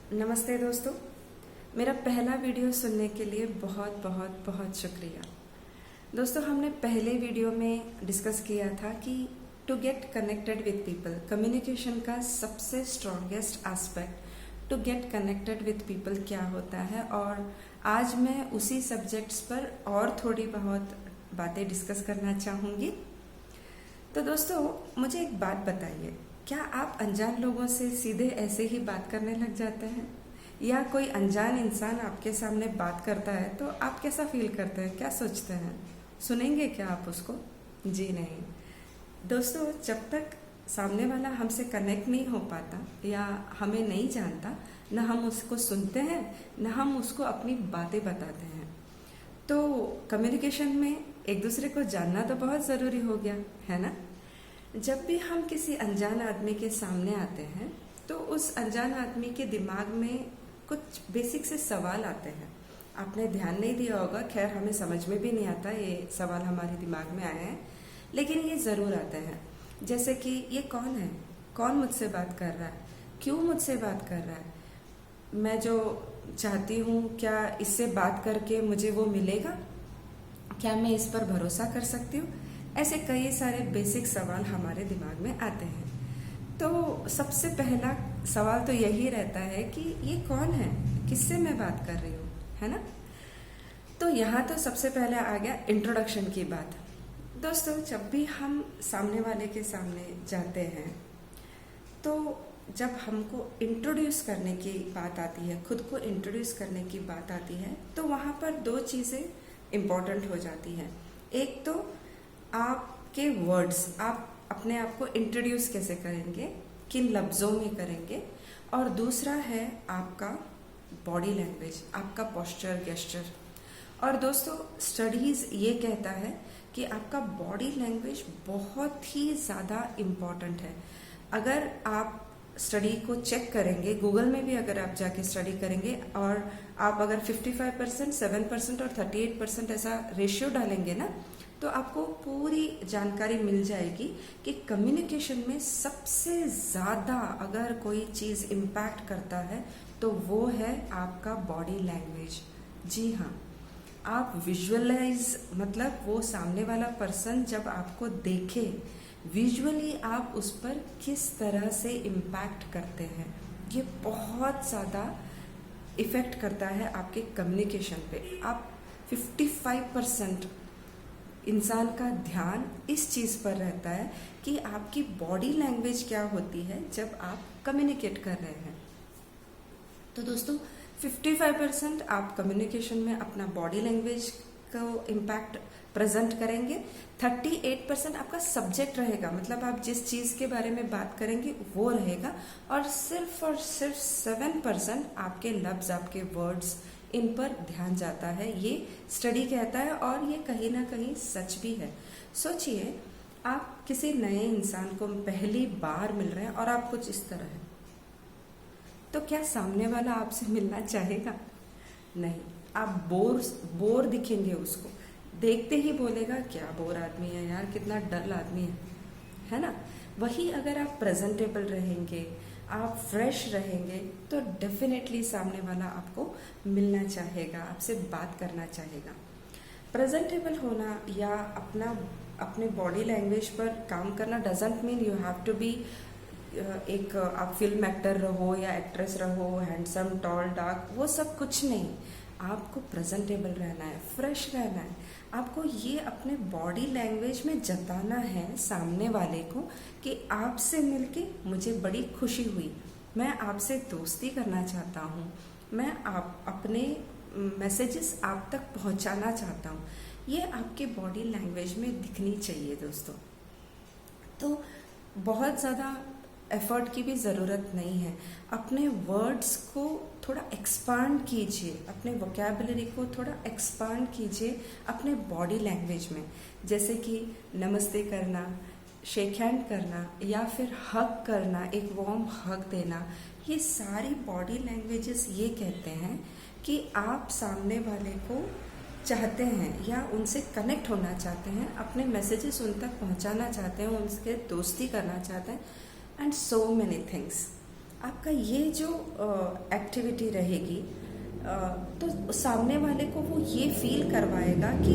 नमस्ते दोस्तों, मेरा पहला वीडियो सुनने के लिए बहुत बहुत बहुत शुक्रिया। दोस्तों, हमने पहले वीडियो में डिस्कस किया था कि to get connected with people, communication का सबसे strongest aspect to get connected with people क्या होता है, और आज मैं उसी सब्जेक्ट्स पर और थोड़ी बहुत बातें डिस्कस करना चाहूँगी। तो दोस्तों, मुझे एक बात बताइए, क्या आप अनजान लोगों से सीधे ऐसे ही बात करने लग जाते हैं, या कोई अनजान इंसान आपके सामने बात करता है तो आप कैसा फील करते हैं, क्या सोचते हैं? सुनेंगे क्या आप उसको? जी नहीं दोस्तों, जब तक सामने वाला हमसे कनेक्ट नहीं हो पाता या हमें नहीं जानता, न हम उसको सुनते हैं न हम उसको अपनी बातें बताते हैं। तो कम्युनिकेशन में एक दूसरे को जानना तो बहुत ज़रूरी हो गया है ना। जब भी हम किसी अनजान आदमी के सामने आते हैं तो उस अनजान आदमी के दिमाग में कुछ बेसिक से सवाल आते हैं। आपने ध्यान नहीं दिया होगा, खैर हमें समझ में भी नहीं आता ये सवाल हमारे दिमाग में आए हैं, लेकिन ये ज़रूर आते हैं। जैसे कि ये कौन है, कौन मुझसे बात कर रहा है, क्यों मुझसे बात कर रहा है, मैं जो चाहती हूँ क्या इससे बात करके मुझे वो मिलेगा, क्या मैं इस पर भरोसा कर सकती हूँ। ऐसे कई सारे बेसिक सवाल हमारे दिमाग में आते हैं। तो सबसे पहला सवाल तो यही रहता है कि ये कौन है, किससे मैं बात कर रही हूँ, है ना। तो यहाँ तो सबसे पहले आ गया इंट्रोडक्शन की बात। दोस्तों, जब भी हम सामने वाले के सामने जाते हैं तो जब हमको इंट्रोड्यूस करने की बात आती है, खुद को इंट्रोड्यूस करने की बात आती है, तो वहाँ पर दो चीज़ें इम्पॉर्टेंट हो जाती हैं। एक तो आपके वर्ड्स, आप अपने आप को इंट्रोड्यूस कैसे करेंगे, किन लफ्ज़ों में करेंगे, और दूसरा है आपका बॉडी लैंग्वेज, आपका पोस्चर, गेस्चर। और दोस्तों, स्टडीज़ ये कहता है कि आपका बॉडी लैंग्वेज बहुत ही ज़्यादा इम्पॉर्टेंट है। अगर आप स्टडी को चेक करेंगे, गूगल में भी अगर आप जाके स्टडी करेंगे और आप अगर 55%, 7% और 38% ऐसा रेशियो डालेंगे ना, तो आपको पूरी जानकारी मिल जाएगी कि कम्युनिकेशन में सबसे ज़्यादा अगर कोई चीज़ इम्पैक्ट करता है तो वो है आपका बॉडी लैंग्वेज। जी हाँ, आप विजुअलाइज, मतलब वो सामने वाला पर्सन जब आपको देखे, विजुअली आप उस पर किस तरह से इम्पैक्ट करते हैं, ये बहुत ज़्यादा इफ़ेक्ट करता है आपके कम्युनिकेशन पे। आप 55% इंसान का ध्यान इस चीज़ पर रहता है कि आपकी बॉडी लैंग्वेज क्या होती है जब आप कम्युनिकेट कर रहे हैं। तो दोस्तों, 55% आप कम्युनिकेशन में अपना बॉडी लैंग्वेज को इम्पैक्ट प्रेजेंट करेंगे, 38% आपका सब्जेक्ट रहेगा, मतलब आप जिस चीज़ के बारे में बात करेंगे वो रहेगा, और सिर्फ 7% आपके लफ्ज़, आपके वर्ड्स, इन पर ध्यान जाता है। ये स्टडी कहता है और ये कहीं ना कहीं सच भी है। सोचिए, आप किसी नए इंसान को पहली बार मिल रहे हैं और आप कुछ इस तरह हैं, तो क्या सामने वाला आपसे मिलना चाहेगा? नहीं, आप बोर दिखेंगे, उसको देखते ही बोलेगा क्या बोर आदमी है यार, कितना डल आदमी है ना। वही अगर आप प्रेजेंटेबल रहेंगे, आप फ्रेश रहेंगे, तो डेफिनेटली सामने वाला आपको मिलना चाहेगा, आपसे बात करना चाहेगा। प्रेजेंटेबल होना या अपने बॉडी लैंग्वेज पर काम करना doesn't mean you have to be एक आप फिल्म एक्टर रहो या एक्ट्रेस रहो, हैंडसम, टॉल, डार्क, वो सब कुछ नहीं। आपको प्रेजेंटेबल रहना है, फ्रेश रहना है। आपको ये अपने बॉडी लैंग्वेज में जताना है सामने वाले को कि आपसे मिलके मुझे बड़ी खुशी हुई, मैं आपसे दोस्ती करना चाहता हूँ, मैं अपने मैसेजेस आप तक पहुँचाना चाहता हूँ। ये आपके बॉडी लैंग्वेज में दिखनी चाहिए दोस्तों। तो बहुत ज़्यादा एफर्ट की भी ज़रूरत नहीं है। अपने वर्ड्स को थोड़ा एक्सपांड कीजिए, अपने वोकैबुलरी को थोड़ा एक्सपांड कीजिए अपने बॉडी लैंग्वेज में, जैसे कि नमस्ते करना, शेक हैंड करना, या फिर हग करना, एक वार्म हग देना। ये सारी बॉडी लैंग्वेजेस ये कहते हैं कि आप सामने वाले को चाहते हैं या उनसे कनेक्ट होना चाहते हैं, अपने मैसेजेस उन तक पहुंचाना चाहते हैं, उनसे दोस्ती करना चाहते हैं, एंड सो मेनी थिंग्स। आपका ये जो एक्टिविटी रहेगी तो सामने वाले को वो ये फील करवाएगा कि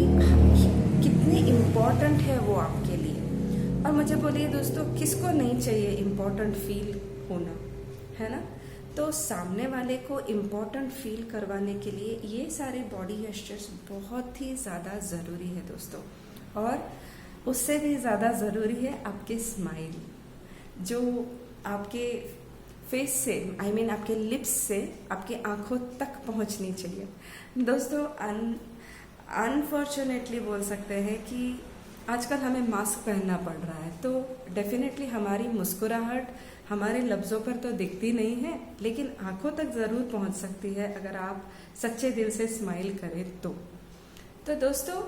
कितने इम्पोर्टेंट है वो आपके लिए। और मुझे बोलिए दोस्तों, किसको नहीं चाहिए इम्पोर्टेंट फील होना, है ना? तो सामने वाले को इम्पोर्टेंट फील करवाने के लिए ये सारे बॉडी जेस्चर्स बहुत ही ज़्यादा ज़रूरी है दोस्तों। और उससे भी ज़्यादा ज़रूरी है आपके स्माइल, जो आपके फेस से आपके लिप्स से आपके आंखों तक पहुंचनी चाहिए। दोस्तों अनफॉर्चुनेटली बोल सकते हैं कि आजकल हमें मास्क पहनना पड़ रहा है, तो डेफिनेटली हमारी मुस्कुराहट हमारे लफ्ज़ों पर तो दिखती नहीं है, लेकिन आंखों तक ज़रूर पहुंच सकती है अगर आप सच्चे दिल से स्माइल करें तो दोस्तों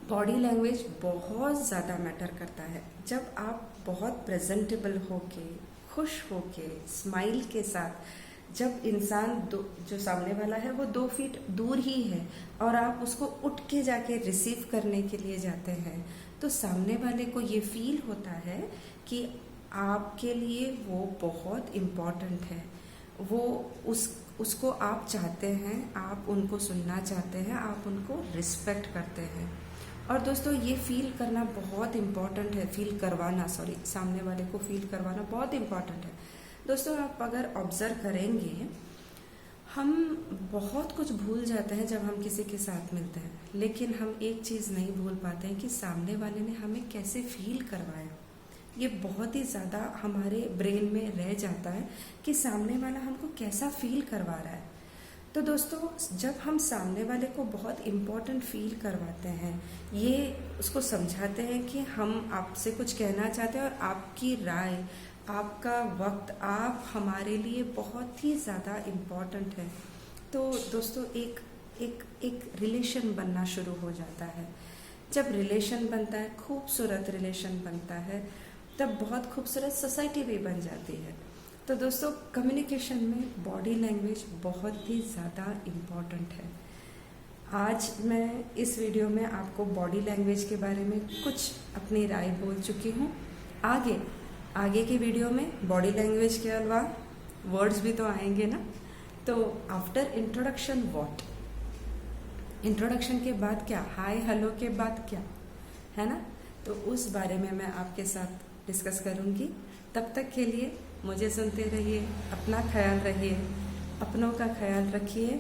बॉडी लैंग्वेज बहुत ज़्यादा मैटर करता है। जब आप बहुत प्रेजेंटेबल होके, खुश होके, स्माइल के साथ, जब इंसान जो सामने वाला है वो 2 फीट दूर ही है और आप उसको उठ के जाके रिसीव करने के लिए जाते हैं, तो सामने वाले को ये फील होता है कि आपके लिए वो बहुत इम्पोर्टेंट है, वो उसको आप चाहते हैं, आप उनको सुनना चाहते हैं, आप उनको रिस्पेक्ट करते हैं। और दोस्तों ये फील करना बहुत इम्पॉर्टेंट है, सामने वाले को फील करवाना बहुत इम्पॉर्टेंट है। दोस्तों आप अगर ऑब्जर्व करेंगे, हम बहुत कुछ भूल जाते हैं जब हम किसी के साथ मिलते हैं, लेकिन हम एक चीज़ नहीं भूल पाते हैं कि सामने वाले ने हमें कैसे फील करवाया। ये बहुत ही ज़्यादा हमारे ब्रेन में रह जाता है कि सामने वाला हमको कैसा फील करवा रहा है। तो दोस्तों जब हम सामने वाले को बहुत इम्पोर्टेंट फील करवाते हैं, ये उसको समझाते हैं कि हम आपसे कुछ कहना चाहते हैं और आपकी राय, आपका वक्त, आप हमारे लिए बहुत ही ज़्यादा इम्पोर्टेंट है, तो दोस्तों एक रिलेशन बनना शुरू हो जाता है। जब रिलेशन बनता है, खूबसूरत रिलेशन बनता है, तब बहुत खूबसूरत सोसाइटी भी बन जाती है। तो दोस्तों कम्युनिकेशन में बॉडी लैंग्वेज बहुत ही ज़्यादा इम्पॉर्टेंट है। आज मैं इस वीडियो में आपको बॉडी लैंग्वेज के बारे में कुछ अपनी राय बोल चुकी हूँ। आगे की वीडियो में बॉडी लैंग्वेज के अलावा वर्ड्स भी तो आएंगे ना। तो आफ्टर इंट्रोडक्शन व्हाट, इंट्रोडक्शन के बाद क्या, हाय हेलो के बाद क्या, है ना? तो उस बारे में मैं आपके साथ डिस्कस करूँगी। तब तक के लिए मुझे सुनते रहिए, अपना ख्याल रखिए, अपनों का ख्याल रखिए।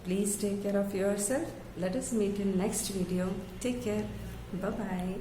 Please take care of yourself. Let us meet in next video. Take care, bye bye.